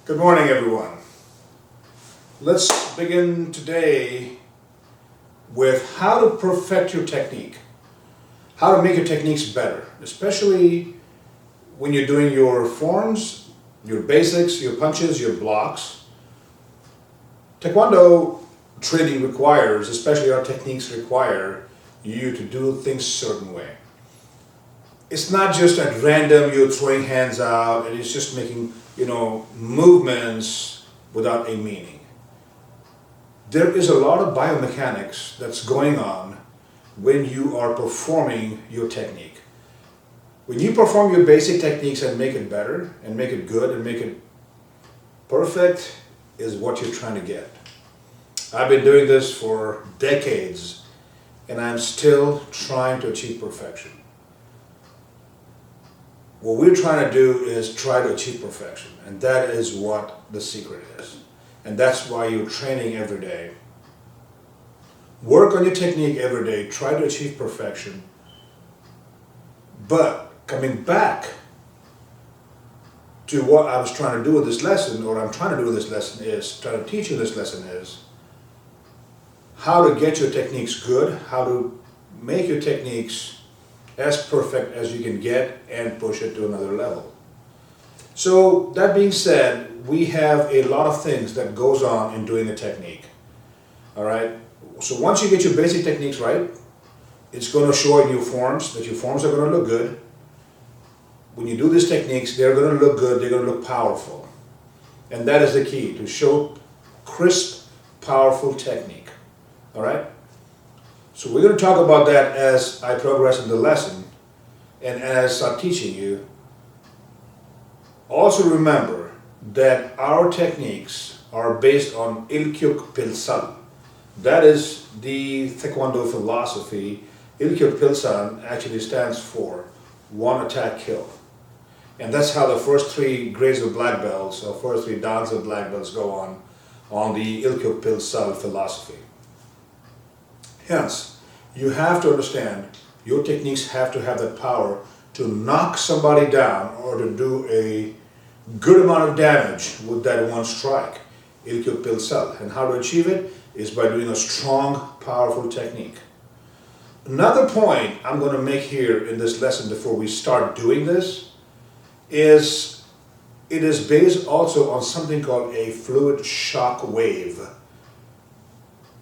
Good morning, everyone. Let's begin today with how to perfect your technique, how to make your techniques better, especially when you're doing your forms, your basics, your punches, your blocks. Taekwondo training requires, especially our techniques require you to do things a certain way. It's not just at random, you're throwing hands out and it's just making, movements without a meaning. There is a lot of biomechanics that's going on when you are performing your technique. When you perform your basic techniques and make it better and make it good and make it perfect is what you're trying to get. I've been doing this for decades and I'm still trying to achieve perfection. What we're trying to do is try to achieve perfection, and that is what the secret is. And that's why you're training every day. Work on your technique every day, try to achieve perfection. But coming back to what I was trying to do with this lesson, or I'm trying to do with this lesson is, trying to teach you this lesson is, how to get your techniques good, how to make your techniques as perfect as you can get and push it to another level. So that being said, we have a lot of things that goes on in doing a technique. All right. So once you get your basic techniques right, it's going to show in your forms that your forms are going to look good. When you do these techniques, they're going to look good. They're going to look powerful, and that is the key, to show crisp, powerful technique. All right. So we're going to talk about that as I progress in the lesson and as I start teaching you. Also remember that our techniques are based on ilkyuk pilsan. That is the Taekwondo philosophy. Ilkyuk pilsan actually stands for one attack kill. And that's how the first three grades of black belts, or first three dans of black belts go on the ilkyuk pilsan philosophy. Hence, you have to understand your techniques have to have that power to knock somebody down or to do a good amount of damage with that one strike, ilkyuk pilsan. And how to achieve it is by doing a strong, powerful technique. Another point I'm going to make here in this lesson before we start doing this is it is based also on something called a fluid shock wave.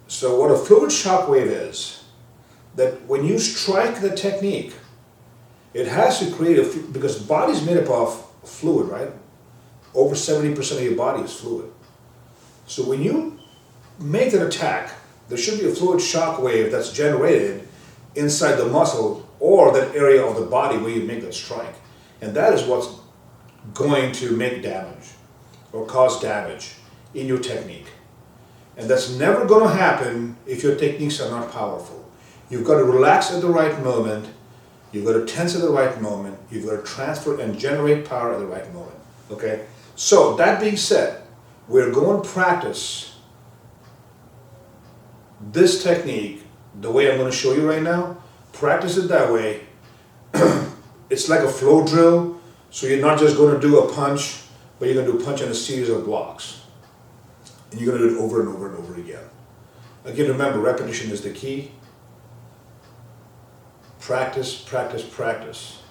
So what a fluid shock wave is, that when you strike the technique, it has to create because the body is made up of fluid, right? Over 70% of your body is fluid. So when you make that attack, there should be a fluid shock wave that's generated inside the muscle or that area of the body where you make that strike. And that is what's going to make damage or cause damage in your technique. And that's never going to happen if your techniques are not powerful. You've got to relax at the right moment. You've got to tense at the right moment. You've got to transfer and generate power at the right moment. Okay? So, that being said, we're going to practice this technique the way I'm going to show you right now. Practice it that way. It's like a flow drill. So you're not just going to do a punch, but you're going to do a punch in a series of blocks. And you're going to do it over and over and over again. Again, remember, repetition is the key. Practice, practice, practice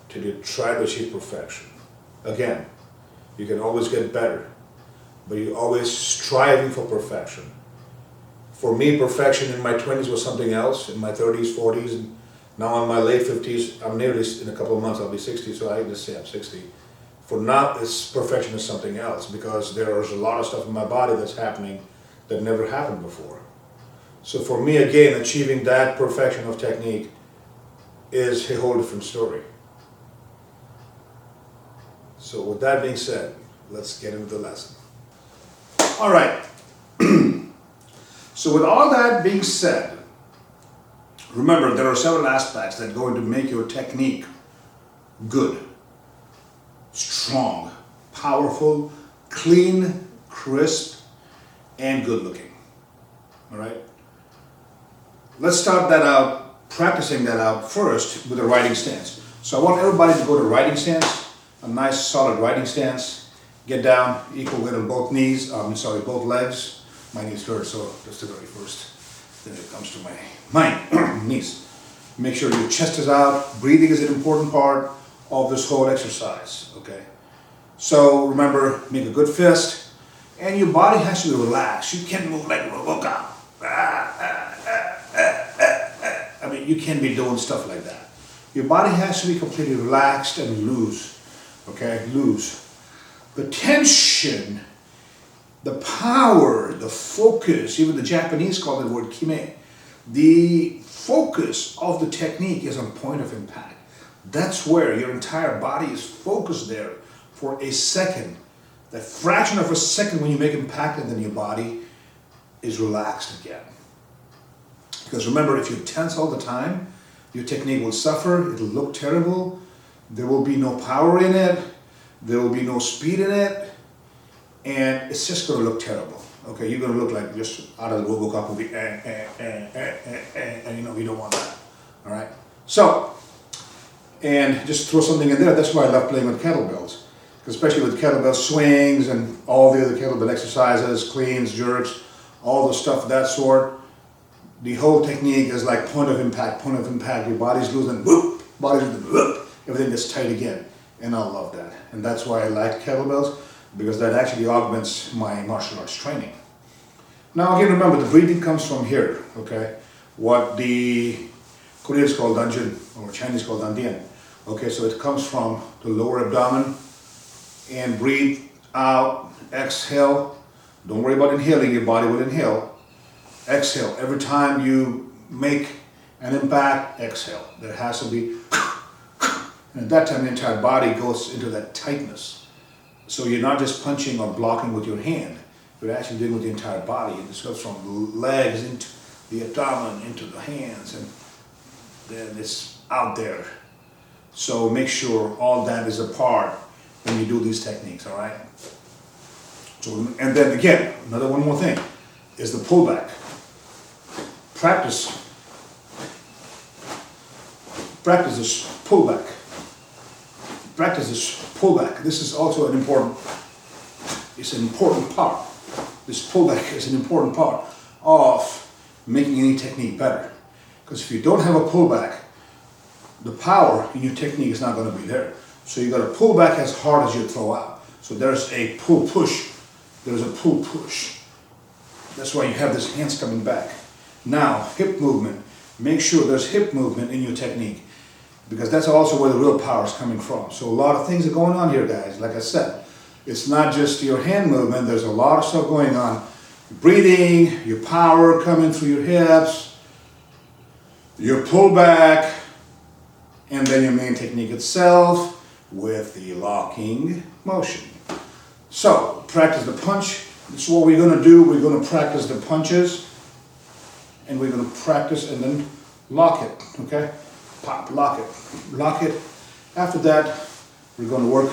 till you try to achieve perfection. Again, you can always get better, but you're always striving for perfection. For me, perfection in my 20s was something else. In my 30s, 40s, and now in my late 50s, I'm nearly, in a couple of months, I'll be 60, so I just say I'm 60. For now, perfection is something else because there's a lot of stuff in my body that's happening that never happened before. So for me, again, achieving that perfection of technique is a whole different story. So with that being said, let's get into the lesson. All right. So with all that being said, remember there are several aspects that go into make your technique good, strong, powerful, clean, crisp, and good looking. All right? Let's start that out, practicing that out first with a riding stance. So I want everybody to go to riding stance. a nice solid riding stance. Get down, equal weight on both knees, both legs. My knees hurt, so that's the very first thing that comes to my mind, knees. Make sure your chest is out. Breathing is an important part of this whole exercise, okay? So remember, make a good fist, and your body has to be relaxed. You can't move like a robot. I mean, you can't be doing stuff like that. Your body has to be completely relaxed and loose, okay? Loose. The tension, the power, the focus, even the Japanese call the word kime. The focus of the technique is on point of impact. That's where your entire body is focused there for a second. That fraction of a second when you make impact, and then your body is relaxed again. Because remember, if you tense all the time, your technique will suffer, it'll look terrible, there will be no power in it, there will be no speed in it, and it's just going to look terrible. Okay, you're going to look like just out of the RoboCop movie, and you know, you don't want that. All right? So, and just throw something in there. That's why I love playing with kettlebells. Especially with kettlebell swings and all the other kettlebell exercises, cleans, jerks, all the stuff of that sort. The whole technique is like point of impact, point of impact. Your body's losing, whoop, body's losing, whoop, everything gets tight again. And I love that. And that's why I like kettlebells, because that actually augments my martial arts training. Now again, remember, the breathing comes from here, okay? What the Koreans call danjin, or Chinese call dandian. Okay, so it comes from the lower abdomen, and breathe out, exhale. Don't worry about inhaling, your body will inhale. Exhale, every time you make an impact, exhale. There has to be, and at that time the entire body goes into that tightness. So you're not just punching or blocking with your hand, you're actually doing with the entire body. And this goes from the legs into the abdomen, into the hands, and then it's out there. So make sure all that is a part when you do these techniques, all right? So, and then again, one more thing, is the pullback. Practice this pullback. Practice this pullback. This is also an important part. This pullback is an important part of making any technique better. Because if you don't have a pullback, the power in your technique is not going to be there. So you got to pull back as hard as you throw out. So there's a pull push. There's a pull push. That's why you have this hands coming back. Now, hip movement. Make sure there's hip movement in your technique, because that's also where the real power is coming from. So a lot of things are going on here, guys. Like I said, it's not just your hand movement. There's a lot of stuff going on. Breathing, your power coming through your hips, your pullback, and then your main technique itself with the locking motion. So, practice the punch. This is what we're going to do. We're going to practice the punches, and we're going to practice and then lock it, okay? Pop, lock it, lock it. After that, we're going to work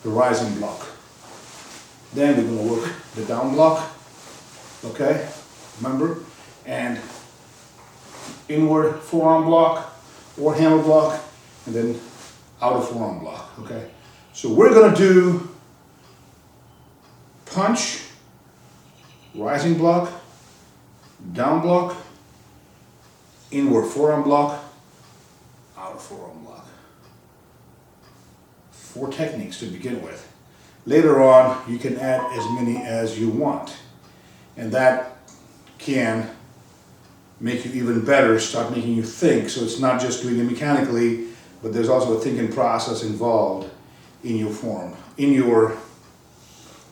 the rising block. Then we're going to work the down block, okay? Remember? And inward forearm block or hammer block, and then outer forearm block, okay? So we're going to do punch, rising block, down block, inward forearm block, outer forearm block. 4 techniques to begin with. Later on, you can add as many as you want, and that can make you even better, start making you think. So it's not just doing it mechanically, but there's also a thinking process involved in your form, in your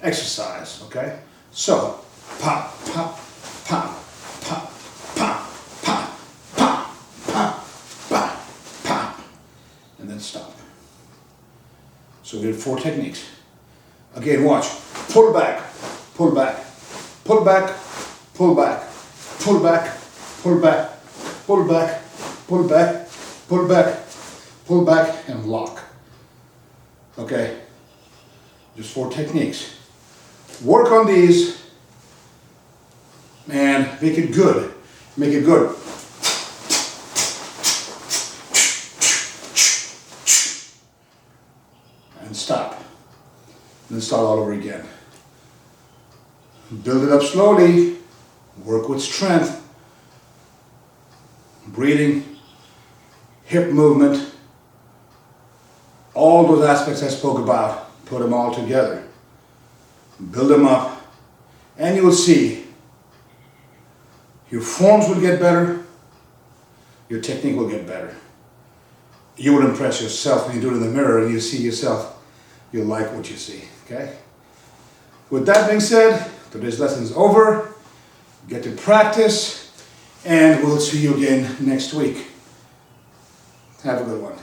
exercise, okay? So, pop, pop, pop, pop, pop, pop, pop, pop, pop, pop, and then stop. So we did 4 techniques. Again, watch. Pull back, pull back, pull back, pull back, pull back, pull back, pull back, pull back, pull back, pull back, and lock. Okay? Just 4 techniques. Work on these and make it good. Make it good. And and stop. And then start all over again. Build it up slowly, work with strength, breathing, hip movement, all those aspects I spoke about, put them all together. Build them up, and you will see your forms will get better, your technique will get better. You will impress yourself when you do it in the mirror and you see yourself, you'll like what you see, okay? With that being said, today's lesson is over. Get to practice, and we'll see you again next week. Have a good one.